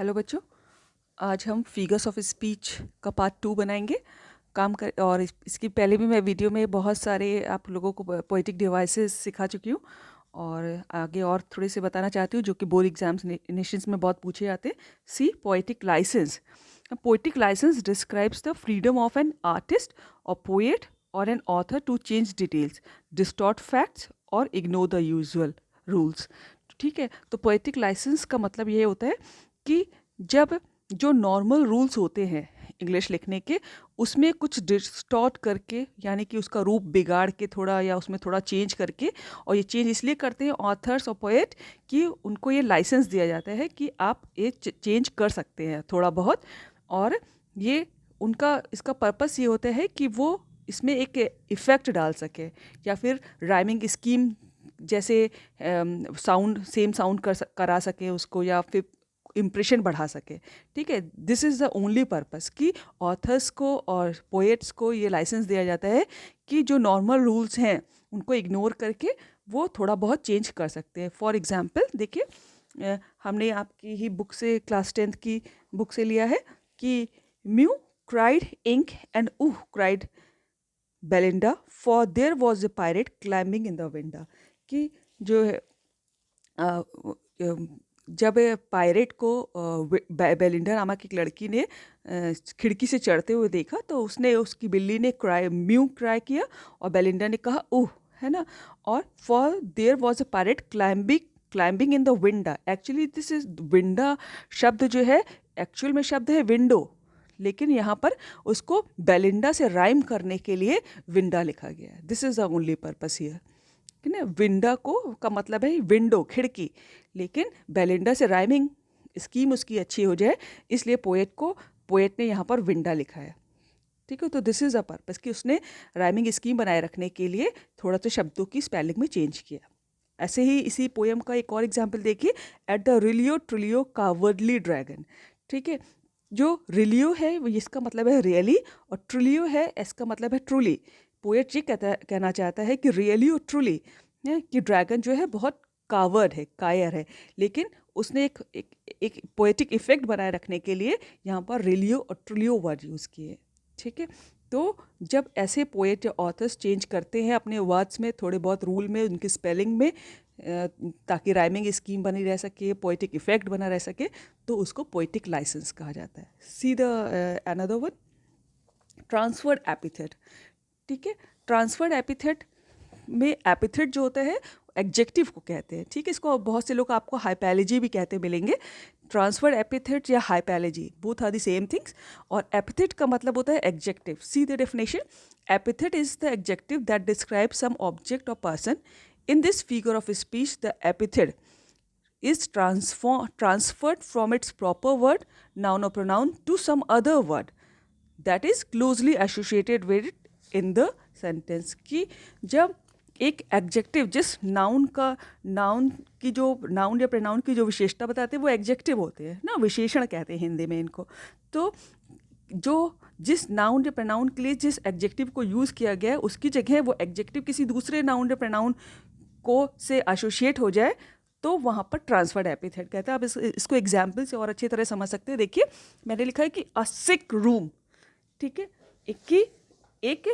Hello बच्चों, आज हम फिगर्स ऑफ स्पीच का पार्ट 2 बनाएंगे। और इसकी पहले भी मैं वीडियो में बहुत सारे आप लोगों को पोएटिक डिवाइसेस सिखा चुकी हूँ और आगे और थोड़े से बताना चाहती हूँ जो कि बोर्ड एग्जामिनेशंस में बहुत पूछे जाते हैं। See poetic licence. Poetic licence describes the freedom of an artist और पोएट और an author to change details, distort facts और इग्नोर द यूजुअल रूल्स। ठीक है, तो पोएटिक लाइसेंस का मतलब ये होता है कि जब जो नॉर्मल रूल्स होते हैं इंग्लिश लिखने के, उसमें कुछ डिस्टॉर्ट करके, यानी कि उसका रूप बिगाड़ के थोड़ा, या उसमें थोड़ा चेंज करके, और ये चेंज इसलिए करते हैं ऑथर्स और पोएट कि उनको ये लाइसेंस दिया जाता है कि आप ये चेंज कर सकते हैं थोड़ा बहुत। और ये उनका इसका पर्पस ये होता है कि वो इसमें एक इफ़ेक्ट डाल सके, या फिर राइमिंग स्कीम जैसे साउंड सेम साउंड करा सके उसको, या फिर इम्प्रेशन बढ़ा सके। ठीक है, this is the only purpose कि ऑथर्स को और पोएट्स को ये लाइसेंस दिया जाता है कि जो नॉर्मल रूल्स हैं उनको इग्नोर करके वो थोड़ा बहुत चेंज कर सकते हैं। फॉर एग्जांपल देखिए, हमने आपकी ही बुक से, क्लास 10th की बुक से लिया है कि mew cried Ink and cried Belinda for there was a pirate climbing in the window. कि जो है जब पायरेट को बेलिंडा नामक एक लड़की ने खिड़की से चढ़ते हुए देखा, तो उसने, उसकी बिल्ली ने क्राई किया और बेलिंडा ने कहा ओह, है ना। और for there was a pirate climbing in the window. Actually this is window शब्द जो है, एक्चुअल में शब्द है विंडो, लेकिन यहाँ पर उसको बेलिंडा से राइम करने के लिए विंडा लिखा गया है। This is the only purpose here. ठीक है, विंडा को का मतलब है विंडो, खिड़की, लेकिन बेलिंडा से राइमिंग स्कीम उसकी अच्छी हो जाए, इसलिए पोएट ने यहाँ पर विंडा लिखा है। ठीक है, तो दिस इज़ अ पर्पस कि उसने राइमिंग स्कीम बनाए रखने के लिए थोड़ा सा शब्दों की स्पेलिंग में चेंज किया। ऐसे ही इसी पोएम का एक और एग्जाम्पल देखिए, एट द रिलियो ट्रिलियो कावर्डली ड्रैगन। ठीक है, जो रिलियो है वो, इसका मतलब है रियली, और ट्रिलियो है, इसका मतलब है ट्रूली। पोएट जी कहना चाहता है कि रियली और ट्रूली, कि ड्रैगन जो है बहुत कावर्ड है, कायर है, लेकिन उसने एक पोएटिक इफेक्ट बनाए रखने के लिए यहाँ पर रिलियो और ट्रुलियो वर्ड यूज़ किए। ठीक है, तो जब ऐसे पोएट या ऑथर्स चेंज करते हैं अपने वर्ड्स में, थोड़े बहुत रूल में, उनकी स्पेलिंग में, ताकि राइमिंग स्कीम बनी रह सके, पोएटिक इफेक्ट बना रह सके, तो उसको पोएटिक लाइसेंस कहा जाता है। See the another one, transferred epithet. ठीक है, ट्रांसफर्ड एपिथेट में एपिथेट जो होता है एग्जेक्टिव को कहते हैं। ठीक है, इसको बहुत से लोग आपको हाइपैलेजी भी कहते मिलेंगे। ट्रांसफर्ड एपिथेट या hypallage, both are the same things. और एपिथेट का मतलब होता है adjective. See the definition, epithet is the adjective that describe some object और person. In this figure of speech the epithet is transferred from its proper word, noun or pronoun, to some other word that is closely associated with it in the sentence। कि जब एक executive, जिस noun या pronoun की जो विशेषता बताते हैं वो एग्जेक्टिव होते हैं ना, विशेषण कहते हैं हिंदी में इनको। तो जो जिस नाउन या प्रनाउन के लिए जिस एग्जेक्टिव को यूज़ किया गया है, उसकी जगह वो एग्जेक्टिव किसी दूसरे नाउन या प्रनाउन को से एसोसिएट हो जाए, तो वहाँ पर ट्रांसफर्ड एपिथेट कहते हैं। आप इसको एग्जाम्पल से और अच्छी तरह समझ सकते हैं। देखिए, मैंने लिखा है कि अ सिक रूम। ठीक है, एक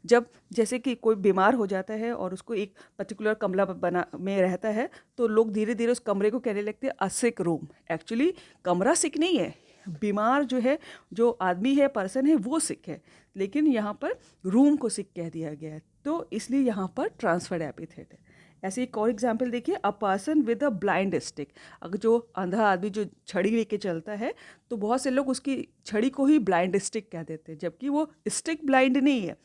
जब जैसे कि कोई बीमार हो जाता है और उसको एक पर्टिकुलर कमरा बना में रहता है, तो लोग धीरे धीरे उस कमरे को कहने लगते हैं अ सिक रूम। एक्चुअली कमरा सिक नहीं है, बीमार जो है, जो आदमी है, पर्सन है, वो सिक है, लेकिन यहाँ पर रूम को सिक कह दिया गया है, तो इसलिए यहाँ पर ट्रांसफर्ड एपिथेट है। ऐसे एक और एग्जाम्पल देखिए, a person with a blind stick. अगर जो अंधा आदमी जो छड़ी लेके चलता है, तो बहुत से लोग उसकी छड़ी को ही ब्लाइंड स्टिक कह देते हैं, जबकि वो स्टिक ब्लाइंड नहीं है।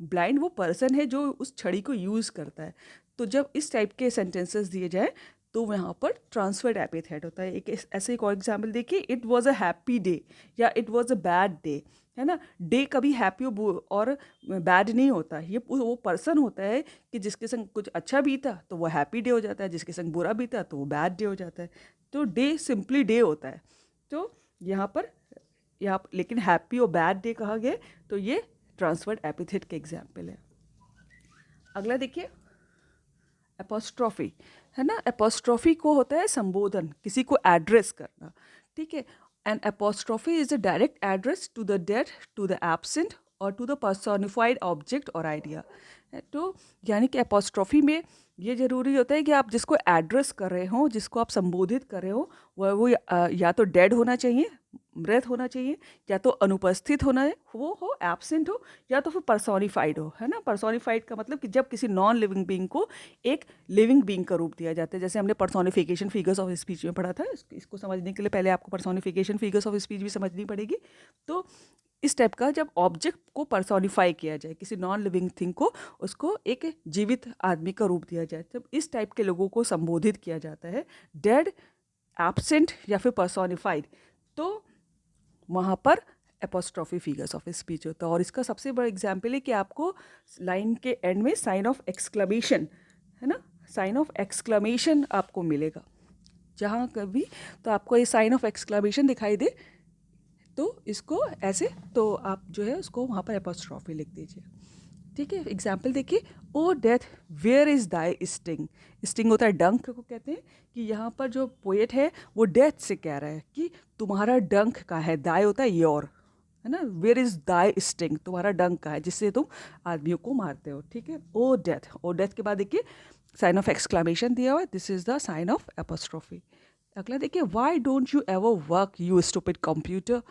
ब्लाइंड वो पर्सन है जो उस छड़ी को यूज़ करता है। तो जब इस टाइप के सेंटेंसेस दिए जाए, तो वहाँ पर ट्रांसफर्ड एपिथेट होता है। ऐसे एक और एग्जाम्पल देखिए, it was a happy day या it was a bad day, है ना। डे कभी हैप्पी और बैड नहीं होता, ये वो पर्सन होता है कि जिसके संग कुछ अच्छा बीता तो वो हैप्पी डे हो जाता है, जिसके संग बुरा बीता तो वो बैड डे हो जाता है। तो डे सिंपली डे होता है। तो यहाँ पर लेकिन हैप्पी और बैड डे कहा गया, तो ये ट्रांसफर्ड एपिथेट के एग्जाम्पल है। अगला देखिए, एपोस्ट्रॉफी, है ना। एपोस्ट्रॉफी को होता है संबोधन, किसी को एड्रेस करना। ठीक है। An apostrophe is a direct address to the dead, to the absent और टू द पर्सोनिफाइड ऑब्जेक्ट और आइडिया। तो यानी कि एपोस्ट्रॉफी में ये ज़रूरी होता है कि आप जिसको एड्रेस कर रहे हो, जिसको आप संबोधित कर रहे हो, वो या तो डेड होना चाहिए, मृत होना चाहिए, या तो अनुपस्थित होना है, वो हो एब्सेंट हो, या तो फिर पर्सोनिफाइड हो, है ना। पर्सोनिफाइड का मतलब कि जब किसी नॉन लिविंग बीइंग को एक लिविंग बीइंग का रूप दिया जाता है, जैसे हमने पर्सोनिफिकेशन फिगर्स ऑफ स्पीच में पढ़ा था। इसको समझने के लिए पहले आपको पर्सोनिफिकेशन फिगर्स ऑफ स्पीच भी समझनी पड़ेगी। तो इस टाइप का जब ऑब्जेक्ट को पर्सोनिफाई किया जाए, किसी नॉन लिविंग थिंग को, उसको एक जीवित आदमी का रूप दिया जाए, तब इस टाइप के लोगों को संबोधित किया जाता है डेड, एब्सेंट या फिर पर्सोनिफाइड। तो वहाँ पर एपोस्ट्रॉफी फिगर्स ऑफ स्पीच होता है। और इसका सबसे बड़ा एग्जाम्पल है कि आपको लाइन के एंड में साइन ऑफ एक्सक्लेमेशन, है ना, साइन ऑफ एक्सक्लेमेशन आपको मिलेगा जहाँ कभी, तो आपको ये साइन ऑफ एक्सक्लेमेशन दिखाई दे तो इसको ऐसे, तो आप जो है उसको वहाँ पर एपोस्ट्रॉफी लिख दीजिए। ठीक है, एग्जाम्पल देखिए, O death where is thy sting. Sting होता है डंक को कहते हैं, कि यहाँ पर जो पोएट है वो डेथ से कह रहा है कि तुम्हारा डंक का है, दाई होता है योर, है ना, वेयर इज़ दाई स्टिंग, तुम्हारा डंक का है जिससे तुम आदमियों को मारते हो। ठीक है, ओ डेथ के बाद देखिए साइन ऑफ एक्सक्लेमेशन दिया हुआ है, this is the sign of apostrophe. अगला देखिए, why don't you ever work you stupid computer.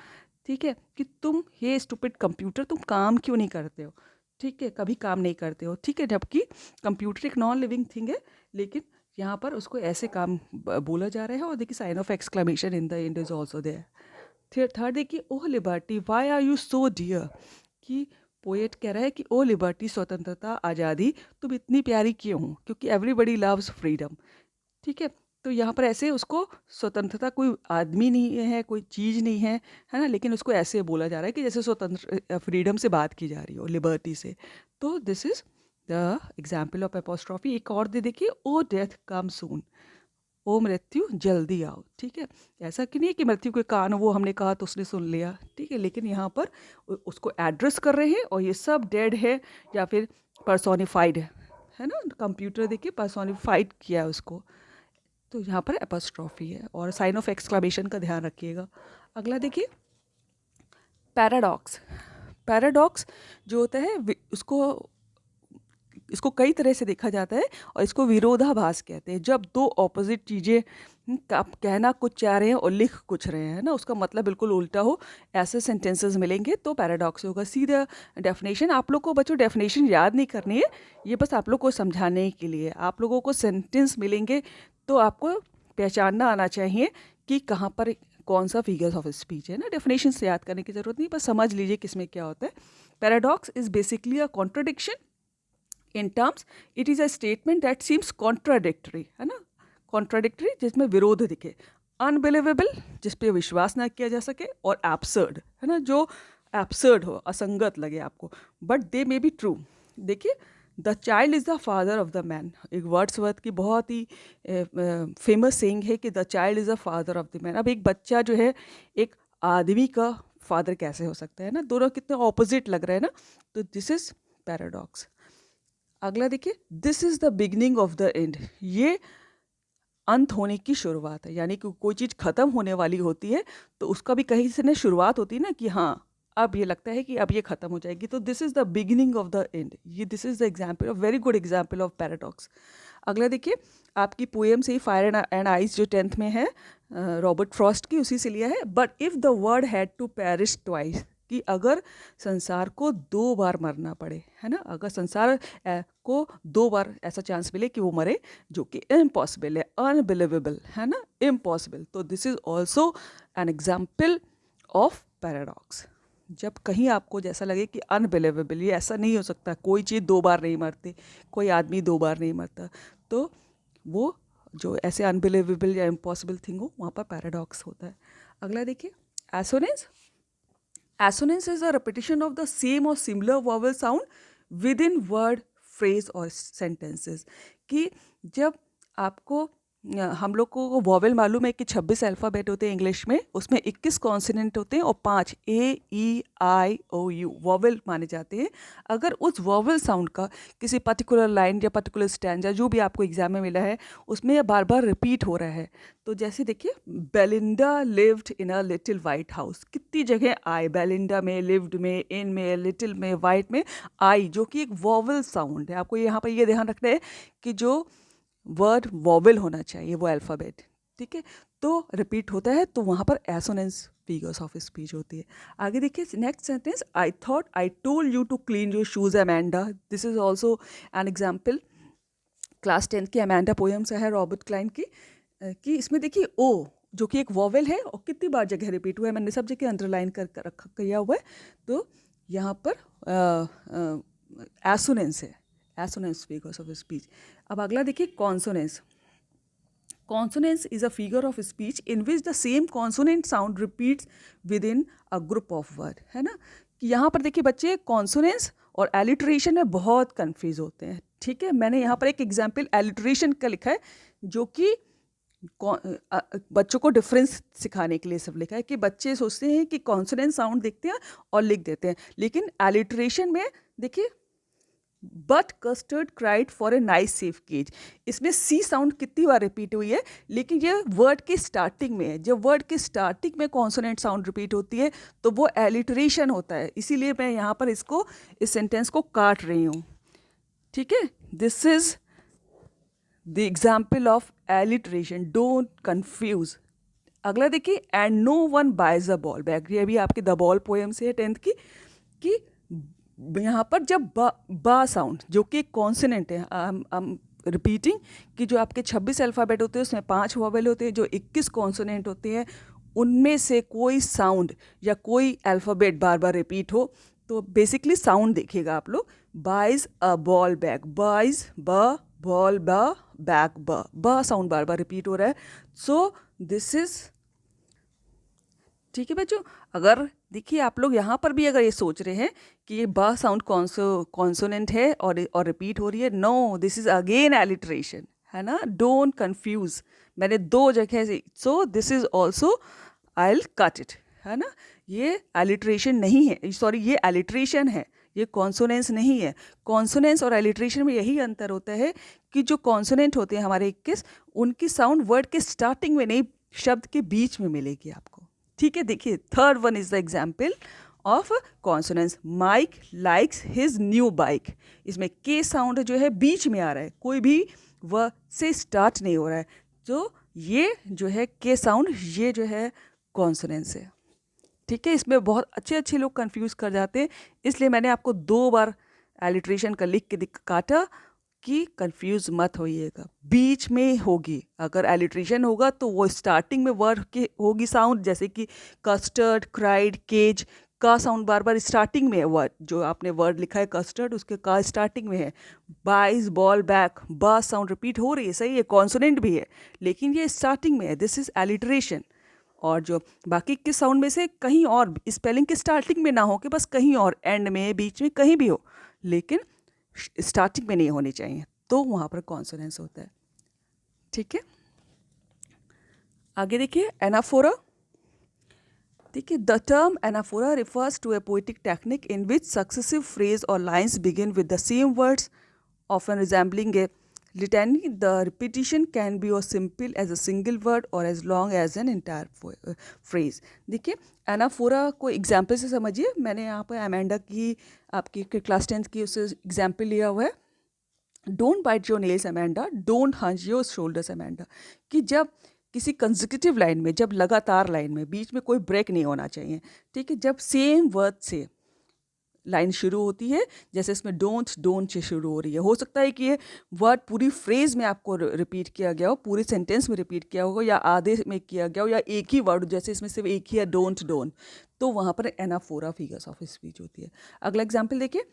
ठीक है, कि तुम ये स्टूपिड कंप्यूटर, तुम काम क्यों नहीं करते हो। ठीक है, कभी काम नहीं करते हो। ठीक है, जबकि कंप्यूटर एक नॉन लिविंग थिंग है, लेकिन यहाँ पर उसको ऐसे काम बोला जा रहा है। और देखिए sign of exclamation in the end is also there. Third देखिए, oh liberty why are you so dear. कि पोएट कह रहा है कि ओ लिबर्टी, स्वतंत्रता, आज़ादी, तुम इतनी प्यारी क्यों हो, क्योंकि एवरीबडी लव्स फ्रीडम। ठीक है, तो यहाँ पर ऐसे उसको स्वतंत्रता कोई आदमी नहीं है, कोई चीज़ नहीं है ना, लेकिन उसको ऐसे बोला जा रहा है कि जैसे स्वतंत्र फ्रीडम से बात की जा रही हो, लिबर्टी से। तो this is the example of apostrophe. एक और दे देखिए, ओ डेथ कम सून, ओ मृत्यु जल्दी आओ। ठीक है, ऐसा कि नहीं है कि मृत्यु के कान वो हमने कहा तो उसने सुन लिया। ठीक है, लेकिन यहाँ पर उसको एड्रेस कर रहे हैं, और ये सब डेड है या फिर पर्सोनिफाइड है ना। कंप्यूटर देखिए पर्सोनिफाइड किया है उसको, तो यहाँ पर एपोस्ट्रॉफी है। और साइन ऑफ एक्सक्लेमेशन का ध्यान रखिएगा। अगला देखिए, पैराडॉक्स। पैराडॉक्स जो होता है इसको कई तरह से देखा जाता है, और इसको विरोधाभास कहते हैं। जब दो ऑपोजिट चीज़ें आप कहना कुछ चाह रहे हैं और लिख कुछ रहे हैं ना, उसका मतलब बिल्कुल उल्टा हो, ऐसे सेंटेंसेस मिलेंगे तो पैराडॉक्स होगा। सीधा डेफिनेशन, आप लोग को बच्चों डेफिनेशन याद नहीं करनी है, ये बस आप लोग को समझाने के लिए। आप लोगों को सेंटेंस मिलेंगे तो आपको पहचानना आना चाहिए कि कहाँ पर कौन सा फिगर्स ऑफ स्पीच है ना। डेफिनेशन से याद करने की ज़रूरत नहीं, बस समझ लीजिए किसमें क्या होता है। Paradox is basically a contradiction in terms, it is a statement that seems contradictory, है ना, कॉन्ट्राडिक्टरी जिसमें विरोध दिखे, अनबिलीवेबल जिस पे विश्वास ना किया जा सके, और एब्सर्ड, है ना, जो एब्सर्ड हो, असंगत लगे आपको, but they may be true. देखिए, the child is the father of the man, एक वर्ड्सवर्थ की बहुत ही फेमस सेइंग है कि the child is the father of the man. अब एक बच्चा जो है एक आदमी का फादर कैसे हो सकता है ना, दोनों कितने ऑपोजिट लग रहे हैं ना, तो दिस इज़ पैराडॉक्स। अगला देखिए, this is the beginning of the end, ये अंत होने की शुरुआत है। यानी कि कोई चीज़ ख़त्म होने वाली होती है तो उसका भी कहीं से ना शुरुआत होती है ना, कि हाँ अब ये लगता है कि अब ये ख़त्म हो जाएगी, तो this is the beginning of the end. ये this is the example of, very good example of paradox. अगला देखिए, आपकी पोएम से ही फायर एंड आइस जो 10th में है, रॉबर्ट फ्रॉस्ट की, उसी से लिया है। But if the world had to perish twice, कि अगर संसार को 2 बार मरना पड़े, है ना, अगर संसार को 2 बार ऐसा चांस मिले कि वो मरे, जो कि इम्पॉसिबल है, अनबिलीवेबल है ना, इम्पॉसिबल, तो this is also an example of paradox. जब कहीं आपको जैसा लगे कि अनबिलीवेबल, ये ऐसा नहीं हो सकता, कोई चीज़ 2 बार नहीं मरती, कोई आदमी 2 बार नहीं मरता, तो वो जो ऐसे अनबिलीवेबल या इम्पॉसिबल थिंग हो, वहाँ पर पैराडॉक्स होता है। अगला देखिए, assonance. Assonance is a repetition of the same or similar vowel sound within word, phrase और sentences। कि जब आपको हम लोग को वॉवेल मालूम है कि 26 अल्फ़ाबेट होते हैं इंग्लिश में, उसमें 21 कॉन्सोनेंट होते हैं और 5 AEIOU वॉवेल माने जाते हैं। अगर उस वॉवेल साउंड का किसी पर्टिकुलर लाइन या पर्टिकुलर स्टैंजा जो भी आपको एग्जाम में मिला है उसमें ये बार बार रिपीट हो रहा है, तो जैसे देखिए, Belinda lived in a little white house, कितनी जगह आई, बेलिंडा में, लिव्ड में, इन में, लिटिल में, वाइट में, आई जो कि एक वॉवेल साउंड है। आपको यहाँ पर ये ध्यान रखना है कि जो वर्ड वॉवेल होना चाहिए वो अल्फ़ाबेट, ठीक है, तो रिपीट होता है तो वहाँ पर एसोनेंस फिगर्स ऑफ स्पीच होती है। आगे देखिए next sentence, I thought I told you to clean your shoes Amanda, this is also an example. Class 10 की अमेंडा पोएम से है रॉबर्ट क्लाइन की, कि इसमें देखिए ओ जो कि एक वॉवेल है और कितनी बार जगह रिपीट हुआ है, मैंने सब जगह अंडरलाइन कर रखा किया हुआ है, तो यहाँ पर एसोनेंस है, एसोनेंस फिगर्स ऑफ स्पीच। अब अगला देखिए consonance. Consonance is a figure of speech in which the same consonant sound repeats within a group of word, है ना। कि यहाँ पर देखिए बच्चे कॉन्सोनेंस और एलिट्रेशन में बहुत कंफ्यूज होते हैं, ठीक है। मैंने यहाँ पर एक एग्जाम्पल एलिट्रेशन का लिखा है जो कि बच्चों को डिफरेंस सिखाने के लिए सब लिखा है, कि बच्चे सोचते हैं कि कॉन्सोनेंट साउंड देखते हैं और लिख देते हैं, लेकिन एलिट्रेशन में देखिए, but custard cried for a nice safe cage, इसमें सी साउंड कितनी बार रिपीट हुई है, लेकिन ये वर्ड के स्टार्टिंग में है। जब वर्ड के स्टार्टिंग में कॉन्सोनेंट साउंड रिपीट होती है तो वो एलिटरेशन होता है, इसीलिए मैं यहाँ पर इसको, इस सेंटेंस को काट रही हूँ, ठीक है। This is the example of alliteration, don't confuse. अगला देखिए, and no one buys a ball bag, ये भी आपके द बॉल पोएम से है 10th की, कि यहाँ पर जब बा साउंड जो कि एक कॉन्सोनेंट है, रिपीटिंग, कि जो आपके 26 अल्फ़ाबेट होते हैं उसमें 5 वॉवेल होते हैं, जो 21 कॉन्सोनेंट होते हैं उनमें से कोई साउंड या कोई अल्फ़ाबेट बार बार रिपीट हो, तो बेसिकली साउंड देखिएगा आप लोग, buys a ball bag, buys ब, बॉल ब, बैग ब साउंड बार बार रिपीट हो रहा है, सो दिस इज, ठीक है बच्चों। अगर देखिए आप लोग यहाँ पर भी अगर ये सोच रहे हैं कि ये ब साउंड कॉन्सोनेंट है और रिपीट हो रही है, no, this is again alliteration, है ना, डोंट कंफ्यूज। मैंने 2 जगह से, so this is also, I will cut it, है ना। ये एलिट्रेशन नहीं है, सॉरी, ये एलिट्रेशन है, ये कॉन्सोनेंस नहीं है। कॉन्सोनेंस और एलिट्रेशन में यही अंतर होता है कि जो कॉन्सोनेंट होते हैं हमारे 21, उनकी साउंड वर्ड के स्टार्टिंग में नहीं, शब्द के बीच में मिलेगी आपको, ठीक है। देखिए third one is the example of consonance, Mike likes his new bike, इसमें के साउंड जो है बीच में आ रहा है, कोई भी वर्ड से स्टार्ट नहीं हो रहा है, तो ये जो है के साउंड, ये जो है कॉन्सोनेंस है, ठीक है। इसमें बहुत अच्छे लोग कंफ्यूज कर जाते हैं, इसलिए मैंने आपको 2 बार एलिट्रेशन का लिख के काटा कि कंफ्यूज मत होइएगा, बीच में होगी। अगर एलिट्रेशन होगा तो वो स्टार्टिंग में वर्ड की होगी साउंड, जैसे कि कस्टर्ड, क्राइड, केज, का साउंड बार बार स्टार्टिंग में है, वर्ड जो आपने वर्ड लिखा है कस्टर्ड उसके का स्टार्टिंग में है। बाइज बॉल बैक, बा साउंड रिपीट हो रही है, सही है, कॉन्सोनेंट भी है, लेकिन ये स्टार्टिंग में है, दिस इज एलिट्रेशन। और जो बाकी के साउंड में से कहीं और स्पेलिंग के स्टार्टिंग में ना हो कि बस कहीं और एंड में, बीच में, कहीं भी हो, लेकिन स्टार्टिंग में नहीं होनी चाहिए, तो वहाँ पर कॉन्सोनेंस होता है, ठीक है। आगे देखिए एनाफोरा, देखिए the term anaphora refers to a poetic technique in which successive phrase और lines begin with the same words often resembling a litany. The repetition can be as simple as a single word or as long as an entire phrase. देखिए anaphora को example से समझिए, मैंने यहाँ पर Amanda की आपकी क्लास 10th की उससे एग्जाम्पल लिया हुआ है। Don't bite your nails Amanda, don't hunch your shoulders Amanda, कि जब किसी कंसेक्यूटिव लाइन में, जब लगातार लाइन में बीच में कोई ब्रेक नहीं होना चाहिए, ठीक है, जब सेम वर्ड से लाइन शुरू होती है, जैसे इसमें डोंट से शुरू हो रही है, हो सकता है कि ये वर्ड पूरी फ्रेज में आपको रिपीट किया गया हो, पूरे सेंटेंस में रिपीट किया होगा, या आधे में किया गया हो, या एक ही वर्ड, जैसे इसमें सिर्फ एक ही है डोंट, तो वहाँ पर एनाफोरा फिगर्स ऑफ स्पीच होती है। अगला एग्जाम्पल देखिए,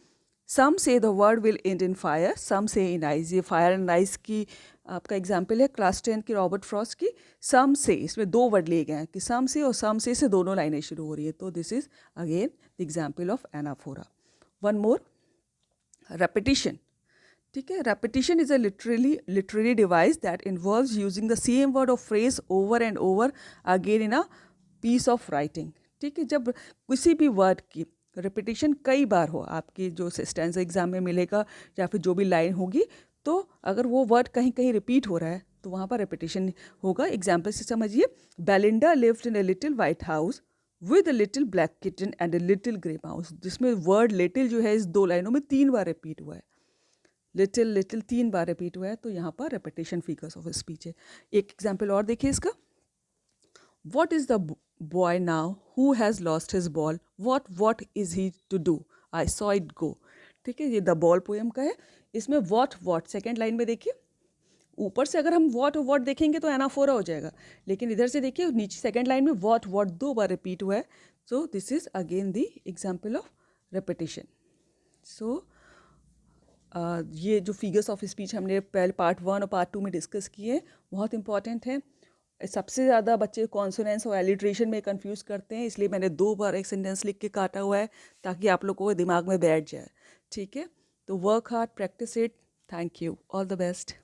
some say the world will end in fire, some say in ice, ये फायर एंड आइज की आपका एग्जाम्पल है क्लास 10 की रॉबर्ट फ्रॉस्ट की। सम से, इसमें 2 वर्ड लिए गए हैं कि सम से, और सम से दोनों लाइनें शुरू हो रही है, तो this is again the example of anaphora. One more, repetition, ठीक है। Repetition is a literary device that involves using the same word और phrase over and over again in a piece of writing. ठीक है, जब किसी भी word की repetition कई बार हो, आपकी जो स्टैंजा एग्जाम में मिलेगा या फिर जो भी लाइन होगी, तो अगर वो वर्ड कहीं कहीं रिपीट हो रहा है तो वहाँ पर रिपीटिशन होगा। एग्जाम्पल से समझिए, Belinda lived in a little white house with a little black kitten and a little grey mouse, जिसमें वर्ड लिटिल जो है इस दो लाइनों में 3 बार रिपीट हुआ है। लिटिल लिटिल 3 बार रिपीट हुआ है, तो यहाँ पर रिपीटेशन फिगर्स ऑफ स्पीच है। एक एग्जाम्पल और देखिए इसका, What is the boy now who has lost his ball? What is he to do? I saw it go. ठीक है, ये द बॉल पोएम का है। इसमें what सेकेंड लाइन में देखिए, ऊपर से अगर हम what देखेंगे तो एनाफोरा हो जाएगा, लेकिन इधर से देखिए नीचे सेकेंड लाइन में what 2 बार रिपीट हुआ है। So this is again the example of repetition. So ये जो फिगर्स ऑफ स्पीच हमने पहले पार्ट 1 और पार्ट 2 में डिस्कस किए, बहुत इंपॉर्टेंट है। सबसे ज़्यादा बच्चे कॉन्सोनेंस और एलिट्रेशन में कंफ्यूज करते हैं, इसलिए मैंने 2 बार एक सेंटेंस लिख के काटा हुआ है ताकि आप लोगों को दिमाग में बैठ जाए। ठीक है, तो work hard, practice it. Thank you, all the best.